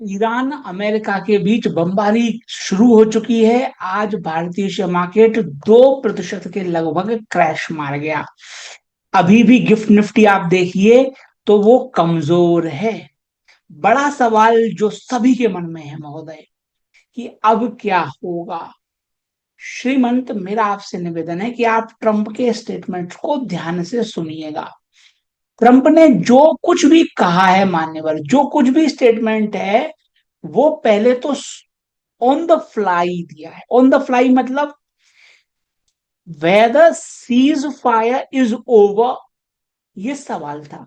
Iran America के बीच बमबारी शुरू हो चुकी है। आज भारतीय शेयर मार्केट 2% के लगभग क्रैश मार गया। अभी भी गिफ्ट निफ्टी आप देखिए तो वो कमजोर है। बड़ा सवाल जो सभी के मन में है महोदय, कि अब क्या होगा। श्रीमंत, मेरा आपसे निवेदन है कि आप ट्रंप के स्टेटमेंट को ध्यान से सुनिएगा। ट्रंप ने जो कुछ भी कहा है, मान्यवर, जो कुछ भी स्टेटमेंट है, वो पहले तो ऑन द फ्लाई दिया है। ऑन द फ्लाई मतलब whether ceasefire is over, ये सवाल था।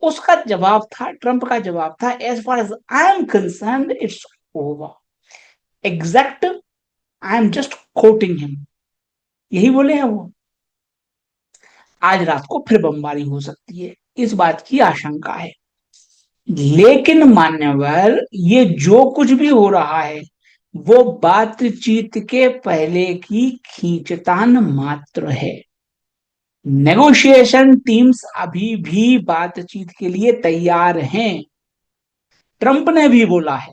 उसका जवाब था, ट्रंप का जवाब था, as far as I am concern it's over. Exact, I am just quoting him, यही बोले हैं वो। आज रात को फिर बमबारी हो सकती है, इस बात की आशंका है। लेकिन मान्यवर, ये जो कुछ भी हो रहा है वो बातचीत के पहले की खींचतान मात्र है। नेगोशिएशन टीम्स अभी भी बातचीत के लिए तैयार हैं। ट्रंप ने भी बोला है,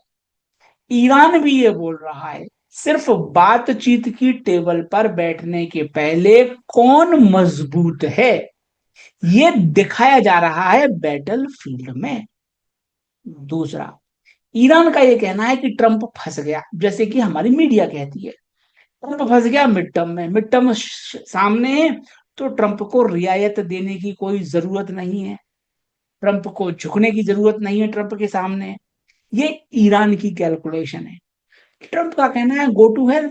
ईरान भी ये बोल रहा है। सिर्फ बातचीत की टेबल पर बैठने के पहले कौन मजबूत है, ये दिखाया जा रहा है बैटल फील्ड में। दूसरा, ईरान का ये कहना है कि ट्रंप फंस गया, जैसे कि हमारी मीडिया कहती है। ट्रंप फंस गया मिड टर्म में, मिड टर्म सामने है, तो ट्रंप को रियायत देने की कोई जरूरत नहीं है, ट्रंप को झुकने की जरूरत नहीं है ट्रंप के सामने। ये ईरान की कैलकुलेशन है। ट्रंप का कहना है गो टू हेल,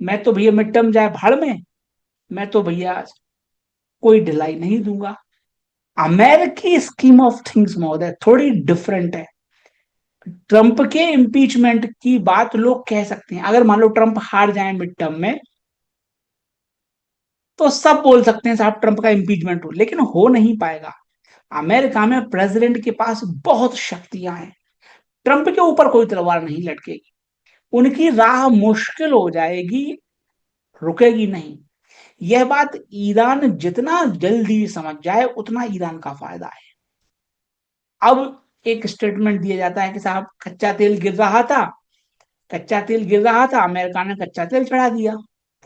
मैं तो भैया मिड टर्म जाए भाड़ में, मैं तो भैया कोई ढिलाई नहीं दूंगा। अमेरिकी स्कीम ऑफ थिंग्स महोदय थोड़ी डिफरेंट है। ट्रंप के इम्पीचमेंट की बात लोग कह सकते हैं, अगर मान लो ट्रंप हार जाए मिड टर्म में, तो सब बोल सकते हैं साहब ट्रंप का इम्पीचमेंट हो, लेकिन हो नहीं पाएगा। अमेरिका में प्रेसिडेंट के पास बहुत शक्तियां हैं, ट्रंप के ऊपर कोई तलवार नहीं लटकेगी, उनकी राह मुश्किल हो जाएगी, रुकेगी नहीं। यह बात ईरान जितना जल्दी समझ जाए उतना ईरान का फायदा है। अब एक स्टेटमेंट दिया जाता है कि साहब कच्चा तेल गिर रहा था, कच्चा तेल गिर रहा था, अमेरिका ने कच्चा तेल चढ़ा दिया।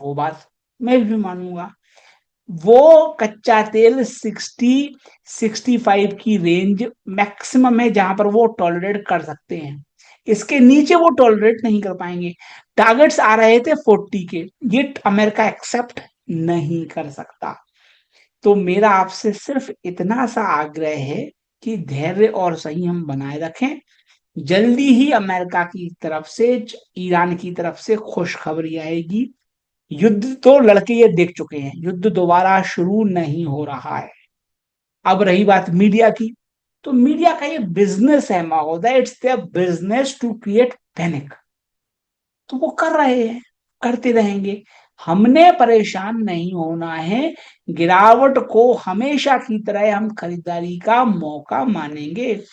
वो बात मैं भी मानूंगा। वो कच्चा तेल 60-65 की रेंज मैक्सिमम है जहां पर वो टॉलरेट कर सकते हैं, इसके नीचे वो टॉलरेट नहीं कर पाएंगे। टारगेट्स आ रहे थे 40 के, ये अमेरिका एक्सेप्ट नहीं कर सकता। तो मेरा आपसे सिर्फ इतना सा आग्रह है कि धैर्य और संयम बनाए रखें। जल्दी ही अमेरिका की तरफ से, ईरान की तरफ से खुशखबरी आएगी। युद्ध तो लड़के ये देख चुके हैं, युद्ध दोबारा शुरू नहीं हो रहा है। अब रही बात मीडिया की, तो मीडिया का ये बिजनेस है महोदय, it's their business to create panic. तो वो कर रहे हैं, करते रहेंगे। हमने परेशान नहीं होना है। गिरावट को हमेशा की तरह हम खरीदारी का मौका मानेंगे।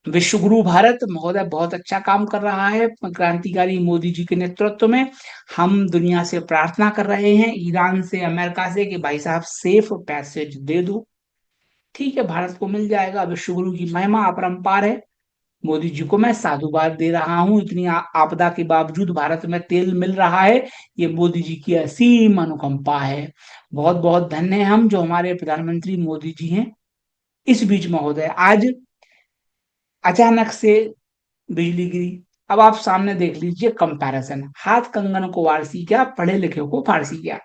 विश्वगुरु भारत महोदय बहुत अच्छा काम कर रहा है क्रांतिकारी मोदी जी के नेतृत्व में। हम दुनिया से प्रार्थना कर रहे हैं, ईरान से, अमेरिका से, कि भाई साहब सेफ पैसेज दे दो। ठीक है, भारत को मिल जाएगा। विश्वगुरु की महिमा अपरंपार है। मोदी जी को मैं साधुवाद दे रहा हूं, इतनी आपदा के बावजूद भारत में तेल मिल रहा है, ये मोदी जी की असीम अनुकंपा है। बहुत बहुत धन्य है हम, जो हमारे प्रधानमंत्री मोदी जी हैं। इस बीच महोदय, आज अचानक से बिजली गिरी। अब आप सामने देख लीजिए कंपैरिजन, हाथ कंगन को वारसी क्या, पढ़े लिखे को फारसी क्या।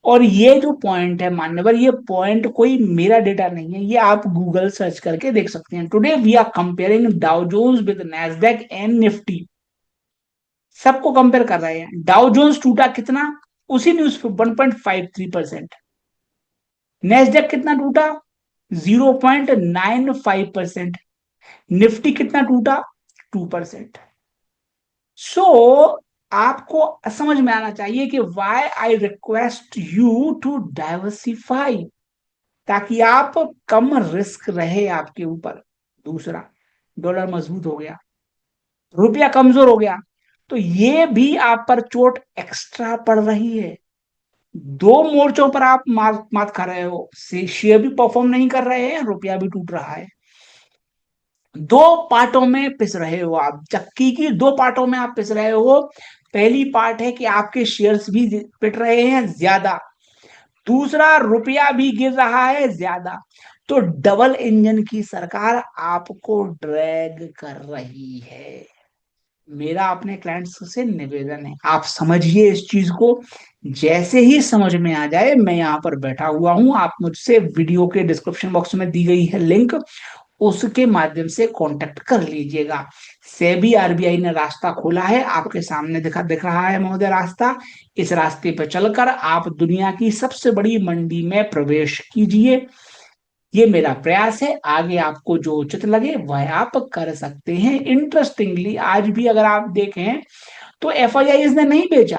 और ये जो पॉइंट है मान्यवर, ये पॉइंट कोई मेरा डेटा नहीं है, ये आप गूगल सर्च करके देख सकते हैं। Today we are comparing Dow Jones with Nasdaq and Nifty, सबको कंपेयर कर रहे हैं। डाउ जोन्स टूटा कितना, उसी न्यूज पे 1.53%। नैस्डैक कितना टूटा, 0.95%। निफ्टी कितना टूटा, 2%। सो आपको समझ में आना चाहिए कि why I request you to diversify, ताकि आप कम रिस्क रहे आपके ऊपर। दूसरा, डॉलर मजबूत हो गया, रुपया कमजोर हो गया, तो ये भी आप पर चोट एक्स्ट्रा पड़ रही है। दो मोर्चों पर आप मात मात खा रहे हो, शेयर भी परफॉर्म नहीं कर रहे हैं, रुपया भी टूट रहा है। दो पार्टों में पिस रहे हो आप, चक्की की दो पार्टों में आप पिस रहे हो। पहली पार्ट है कि आपके शेयर्स भी पिट रहे हैं ज्यादा, दूसरा रुपया भी गिर रहा है ज्यादा। तो डबल इंजन की सरकार आपको ड्रैग कर रही है। मेरा अपने क्लाइंट्स से निवेदन है, आप समझिए इस चीज को। जैसे ही समझ में आ जाए, मैं यहाँ पर बैठा हुआ हूँ, आप मुझसे वीडियो के डिस्क्रिप्शन बॉक्स में दी गई है लिंक, उसके माध्यम से कांटेक्ट कर लीजिएगा। सेबी आरबीआई ने रास्ता खोला है, आपके सामने दिख रहा है महोदय रास्ता। इस रास्ते पर चलकर आप दुनिया की सबसे बड़ी मंडी में प्रवेश कीजिए। ये मेरा प्रयास है, आगे आपको जो उचित लगे वह आप कर सकते हैं। इंटरेस्टिंगली आज भी अगर आप देखें तो एफआईआई ने नहीं बेचा,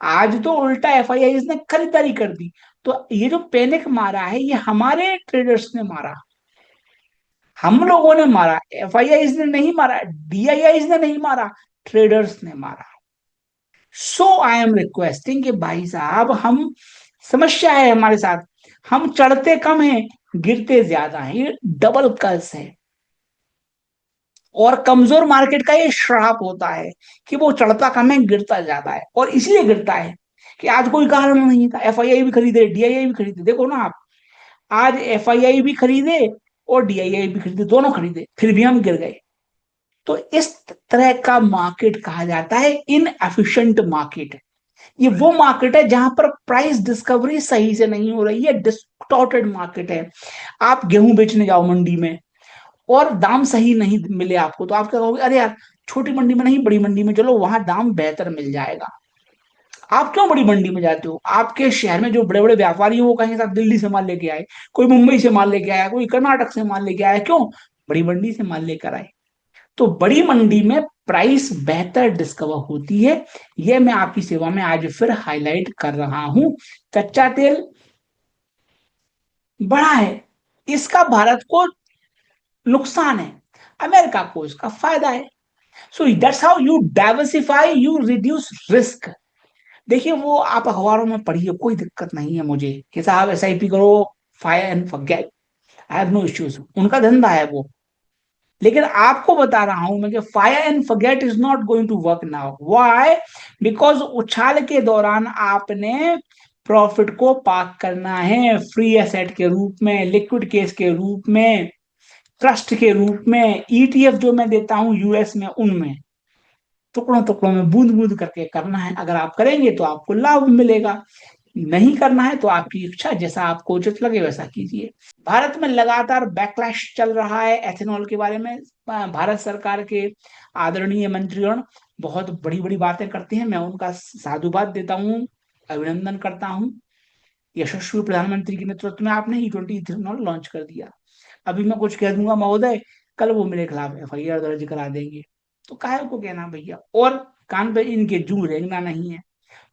आज तो उल्टा एफआईआई ने खरीदारी कर दी। तो ये जो पैनिक मारा है ये हमारे ट्रेडर्स ने मारा, हम लोगों ने मारा, एफआईआई ने नहीं मारा, डीआईआई ने नहीं मारा, ट्रेडर्स ने मारा। सो आई एम रिक्वेस्टिंग कि भाई साहब, हम समस्या है हमारे साथ, हम चढ़ते कम हैं, गिरते ज्यादा हैं, ये डबल कर्ज है। और कमजोर मार्केट का ये श्राप होता है कि वो चढ़ता कम है, गिरता ज्यादा है। और इसलिए गिरता है कि आज कोई कारण नहीं था, एफआईआई भी खरीदे, डीआईआई भी खरीदे, देखो ना आप, आज एफआईआई भी खरीदे और डीआईआई भी खरीदे, दोनों खरीदे, फिर भी हम गिर गए। तो इस तरह का मार्केट कहा जाता है इनएफिशिएंट मार्केट। ये वो मार्केट है जहां पर प्राइस डिस्कवरी सही से नहीं हो रही है, डिस्टॉर्टेड मार्केट है। आप गेहूं बेचने जाओ मंडी में और दाम सही नहीं मिले आपको, तो आप क्या कहोगे, अरे यार छोटी मंडी में नहीं बड़ी मंडी में चलो, वहां दाम बेहतर मिल जाएगा। आप क्यों बड़ी मंडी में जाते हो? आपके शहर में जो बड़े बड़े व्यापारी हैं वो कहेंगे साहब दिल्ली से माल लेके आए, कोई मुंबई से माल लेके आया, कोई कर्नाटक से माल लेके आया, क्यों? बड़ी मंडी से माल लेकर आए। तो बड़ी मंडी में प्राइस बेहतर डिस्कवर होती है। यह मैं आपकी सेवा में आज फिर हाईलाइट कर रहा हूं। कच्चा तेल बढ़ा है, इसका भारत को नुकसान है, अमेरिका को इसका फायदा है। So that's how you diversify, you reduce risk. देखिए वो आप अखबारों में पढ़िए, कोई दिक्कत नहीं है मुझे कि साहब एसआईपी करो, fire and forget, I have no issues, उनका धंधा है वो। लेकिन आपको बता रहा हूं मैं कि fire and forget is not going to work now. Why? Because उछाल के दौरान आपने प्रॉफिट को पार्क करना है फ्री एसेट के रूप में, लिक्विड केस के रूप में, ट्रस्ट के रूप में, ईटीएफ जो मैं देता हूं यूएस में, उनमें टुकड़ों टुकड़ों में बूंद बूंद करके करना है। अगर आप करेंगे तो आपको लाभ मिलेगा, नहीं करना है तो आपकी इच्छा, जैसा आपको उचित लगे वैसा कीजिए। भारत में लगातार बैकलैश चल रहा है एथेनॉल के बारे में। भारत सरकार के आदरणीय मंत्रीगण बहुत बड़ी बड़ी बातें करते हैं, मैं उनका साधुवाद देता हूँ, अभिनंदन करता हूँ। यशस्वी प्रधानमंत्री के नेतृत्व में आपने E20 इथेनॉल लॉन्च कर दिया। अभी मैं कुछ कह दूंगा महोदय, कल वो मेरे खिलाफ एफआईआर दर्ज करा देंगे, तो काहे को कहना भैया। और कान पे इनके जू रेंगना नहीं है।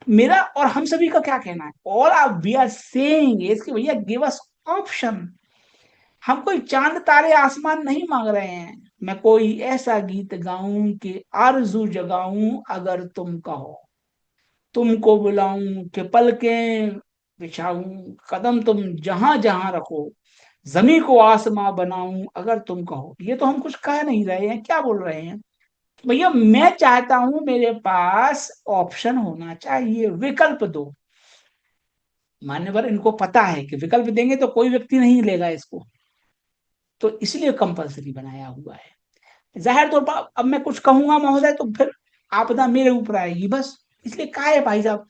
मेरा और हम सभी का क्या कहना है, all are we are saying is कि भैया गिव अस ऑप्शन। हम कोई चांद तारे आसमान नहीं मांग रहे हैं, मैं कोई ऐसा गीत गाऊं कि आरजू जगाऊं अगर तुम कहो, तुमको बुलाऊं कि पलकें बिछाऊं, कदम तुम जहां जहां रखो, जमी को आसमां बनाऊं अगर तुम कहो। ये तो हम कुछ कह नहीं रहे हैं, क्या बोल रहे हैं भैया? मैं चाहता हूं मेरे पास ऑप्शन होना चाहिए, विकल्प दो। मान्यवर इनको पता है कि विकल्प देंगे तो कोई व्यक्ति नहीं लेगा इसको, तो इसलिए कंपलसरी बनाया हुआ है। जाहिर तौर पर अब मैं कुछ कहूंगा महोदय तो फिर आपदा मेरे ऊपर आएगी, बस इसलिए कहा है भाई साहब,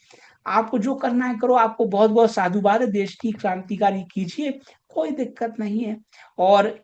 आपको जो करना है करो। आपको बहुत बहुत साधुवाद है, देश की क्रांतिकारी कीजिए, कोई दिक्कत नहीं है। और